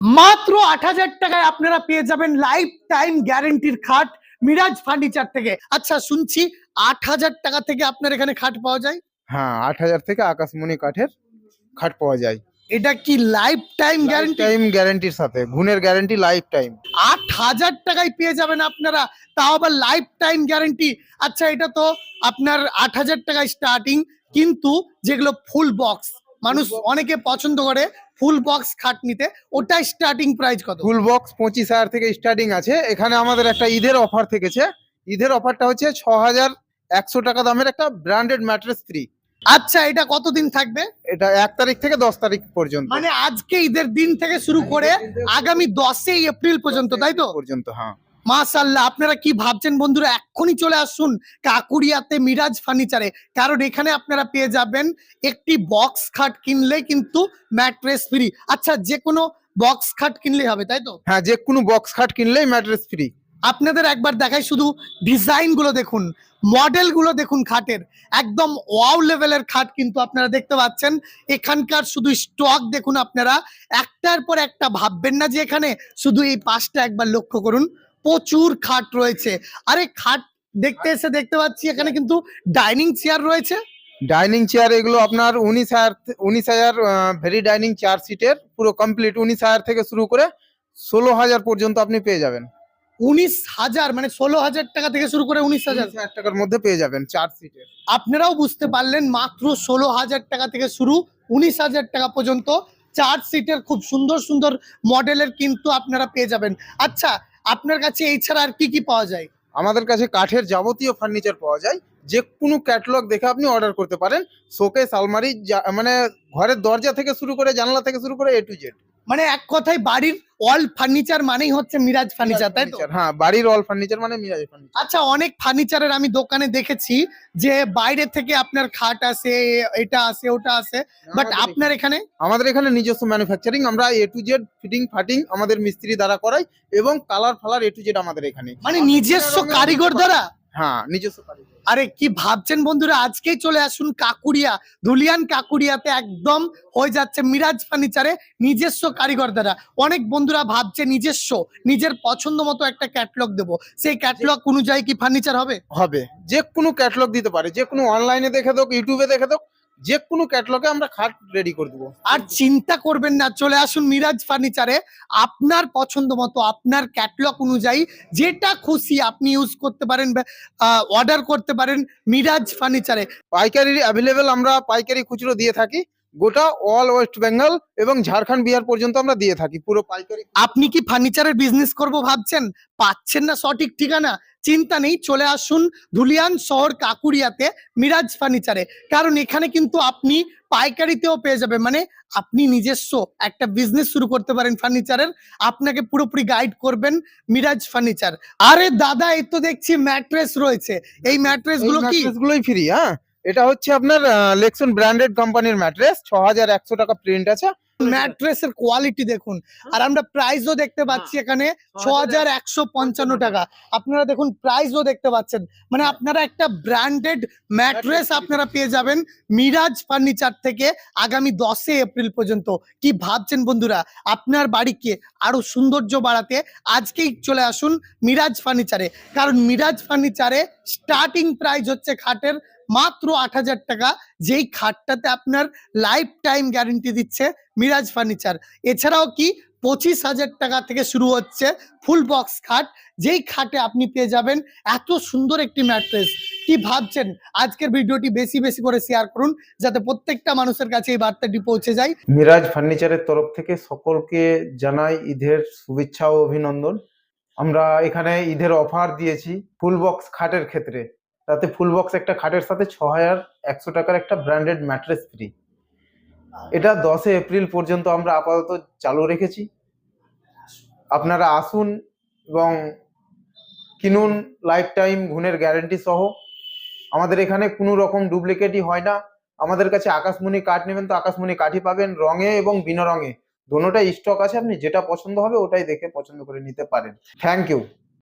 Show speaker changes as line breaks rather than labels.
মাত্র ৮,০০০ টাকায় আপনারা পেয়ে যাবেন লাইফ টাইম গ্যারেন্টির খাট মিরাজ ফার্নিচার থেকে। আচ্ছা, শুনছি ৮,০০০ টাকা থেকে আপনার এখানে খাট পাওয়া যায়।
হ্যাঁ, ৮,০০০ থেকে আকাশমণি কাঠের খাট পাওয়া যায়।
এটা কি life time
life
guarantee?
Time গ্যারান্টির সাথে গুণের গ্যারান্টি লাইফ টাইম।
৮,০০০ টাকায় পেয়ে যাবেন আপনারা, তাও আবার লাইফ টাইম গ্যারেন্টি। আচ্ছা, এটা তো আপনার ৮,০০০ টাকায় স্টার্টিং, কিন্তু যেগুলো ফুল বক্স, মানুষ অনেকে পছন্দ করে ফুল বক্স খাট নিতে, ওটাই স্টার্টিং প্রাইস কত?
ফুল বক্স ২৫,০০০ থেকে স্টার্টিং আছে। এখানে আমাদের একটা ঈদের অফার থেকেছে। ঈদের অফারটা হচ্ছে ৬,১০০ টাকা দামের একটা ব্র্যান্ডেড ম্যাট্রেস ফ্রি।
আচ্ছা, এটা কতদিন থাকবে?
এটা ১ তারিখ থেকে ১০ তারিখ পর্যন্ত।
মানে আজকে ঈদের দিন থেকে শুরু করে আগামী ১০ই এপ্রিল পর্যন্ত, তাই তো?
পর্যন্ত, হ্যাঁ।
মাশাআল্লাহ, আপনারা কি ভাবছেন বন্ধুরা? এক্ষুনি চলে আসুন কাকুরিয়াতে মিরাজ ফার্নিচারে, কারণ এখানে আপনারা পেয়ে যাবেন একটি বক্স খাট কিনলে কিন্তু ম্যাট্রেস ফ্রি। আচ্ছা, যে কোনো বক্স খাট কিনলে হবে, তাই তো?
হ্যাঁ, যে কোনো বক্স খাট কিনলেই ম্যাট্রেস ফ্রি।
আপনাদের একবার দেখাই, শুধু ডিজাইন গুলো দেখুন, মডেল গুলো দেখুন খাটের, একদম ওয়াও লেভেলের খাট কিন্তু আপনারা দেখতে পাচ্ছেন। এখানকার শুধু স্টক দেখুন আপনারা, একটার পর একটা ভাববেন না যে এখানে শুধু এই পাঁচটা, একবার লক্ষ্য করুন, প্রচুর খাট রয়েছে। আরে খাট দেখতে এসে দেখতে পাচ্ছি এখানে কিন্তু ডাইনিং চেয়ার রয়েছে।
ডাইনিং চেয়ার এগুলো আপনার ১৯,০০০ ভেরি ডাইনিং ৪ সিটের পুরো কমপ্লিট ১৯,০০০ থেকে শুরু করে ১৬,০০০ পর্যন্ত আপনি পেয়ে যাবেন।
১৯,০০০ মানে ১৬,০০০ টাকা থেকে শুরু করে ১৯,০০০।
১৯,০০০ টাকার মধ্যে পেয়ে যাবেন ৪ সিটের।
আপনারাও বুঝতে পারলেন, মাত্র ১৬,০০০ টাকা থেকে শুরু, ১৯,০০০ টাকা পর্যন্ত ৪ সিটের খুব সুন্দর সুন্দর মডেলের কিন্তু আপনারা পেয়ে যাবেন। আচ্ছা, আপনার কাছে এই ছাড়া আর কি কি পাওয়া যায়?
আমাদের কাছে কাঠের যাবতীয় ফার্নিচার পাওয়া যায়। যে কোনো ক্যাটালগ দেখে আপনি অর্ডার করতে পারেন। শোকেস, আলমারি, মানে ঘরের দরজা থেকে শুরু করে জানলা থেকে শুরু করে A to Z।
মানে এক কথায় বাড়ির অল ফার্নিচার মানেই হচ্ছে মিরাজ ফার্নিচার, তাই তো?
হ্যাঁ, বাড়ির অল ফার্নিচার মানে মিরাজ ফার্নিচার।
আচ্ছা, অনেক ফার্নিচারের আমি দোকানে দেখেছি যে বাইরে থেকে আপনার খাট আসে, এটা আসে, ওটা আসে, বাট আপনার এখানে?
আমাদের এখানে নিজস্ব ম্যানুফ্যাকচারিং, আমরা A to Z ফিটিং ফাটিং আমাদের মিস্ত্রি দ্বারা করাই, এবং কালার ফালার A to Z আমাদের এখানে।
মানে নিজস্ব কারিগর দ্বারা?
হ্যাঁ, নিজস্ব কারিগর।
আরে কি ভাবছেন বন্ধুরা, আজকেই চলে আসুন কাকুরিয়া, ধুলিয়ান কাকুরিয়াতে একদম হয়ে যাচ্ছে মিরাজ ফার্নিচারে নিজস্ব কারিগর দ্বারা। অনেক বন্ধুরা ভাবছে নিজস্ব, নিজের পছন্দ মতো একটা ক্যাটালগ দেবো, সেই ক্যাটালগ অনুযায়ী কি ফার্নিচার হবে?
হবে, যে কোনো ক্যাটালগ দিতে পারে, যে কোনো অনলাইনে দেখে দাও, ইউটিউবে দেখে দাও, যে কোনো ক্যাটালগে আমরা খাট রেডি করে দেবো।
আর চিন্তা করবেন না, চলে আসুন মিরাজ ফার্নিচারে, আপনার পছন্দ মতো, আপনার ক্যাটালগ অনুযায়ী যেটা খুশি আপনি ইউজ করতে পারেন, অর্ডার করতে পারেন মিরাজ ফার্নিচারে।
পাইকারি অ্যাভেলেবেল, আমরা পাইকারি খুচরো দিয়ে থাকি। গোটা অল ওয়েস্ট বেঙ্গল এবং ঝাড়খণ্ড বিহার পর্যন্ত আমরা দিয়ে থাকি পুরো পাইকারি।
আপনি কি ফার্নিচারের বিজনেস করব ভাবছেন, পাচ্ছেন না সঠিক ঠিকানা? চিন্তা নেই, চলে আসুন ধুলিয়ান শহর কাকুরিয়াতে মিরাজ ফার্নিচারে, কারণ এখানে কিন্তু আপনি পাইকারিতেও পেয়ে যাবেন। মানে আপনি নিজস্ব একটা বিজনেস শুরু করতে পারেন ফার্নিচারের, আপনাকে পুরোপুরি গাইড করবেন মিরাজ ফার্নিচার। আরে দাদা, এই তো দেখছি ম্যাট্রেস রয়েছে, এই ম্যাট্রেস গুলো কি?
গুলোই ফ্রি। হ্যাঁ, এটা হচ্ছে আপনার লেক্সন ব্র্যান্ডেড কোম্পানির ম্যাট্রেস। ৬,১০০ টাকা প্রিন্ট আছে।
ম্যাট্রেসের কোয়ালিটি দেখুন, আর আমরা প্রাইসও দেখতে পাচ্ছি এখানে ৬,১৫৫ টাকা। আপনারা দেখুন, প্রাইসও দেখতে পাচ্ছেন, মানে আপনারা একটা ব্র্যান্ডেড ম্যাট্রেস আপনারা পেয়ে যাবেন মিরাজ ফার্নিচার থেকে আগামী ১০ এপ্রিল পর্যন্ত। কি ভাবছেন বন্ধুরা, আপনার বাড়িকে আরো সৌন্দর্য বাড়াতে আজকেই চলে আসুন মিরাজ ফার্নিচারে, কারণ মিরাজ ফার্নিচারে স্টার্টিং প্রাইস হচ্ছে খাটের মাত্র ৮,০০০ টাকা, যেই খাটটাতে আপনার লাইফ টাইম গ্যারেন্টি দিচ্ছে মিরাজ ফার্নিচার। এছাড়াও কি ২৫,০০০ টাকা থেকে শুরু হচ্ছে ফুল বক্স খাট, যেই খাটে আপনি পেয়ে যাবেন এত সুন্দর একটি ম্যাট্রেস। কি ভাবছেন? আজকের ভিডিওটি বেশি বেশি করে শেয়ার করুন, যাতে প্রত্যেকটা মানুষের কাছে এই বার্তাটি পৌঁছে যায়।
মিরাজ ফার্নিচারের তরফ থেকে সকলকে জানাই ঈদের শুভেচ্ছা ও অভিনন্দন। আমরা এখানে ঈদের অফার দিয়েছি ফুল বক্স খাটের ক্ষেত্রে। তাতে ফুল বক্স একটা খাটের সাথে ৬,১০০ টাকার একটা ব্র্যান্ডেড ম্যাট্রেস ফ্রি। এটা ১০ এপ্রিল পর্যন্ত আমরা আপাতত চালু রেখেছি। আপনারা আসুন এবং কিনুন লাইফ টাইম গুণের গ্যারেন্টি সহ। আমাদের এখানে কোনো রকম ডুপ্লিকেটই হয় না। আমাদের কাছে আকাশমণি কাঠ নেবেন তো আকাশমণি কাঠই পাবেন, রঙে এবং বিনা রঙে দোনোটাই স্টক আছে। আপনি যেটা পছন্দ হবে ওটাই দেখে পছন্দ করে নিতে পারেন। Thank you.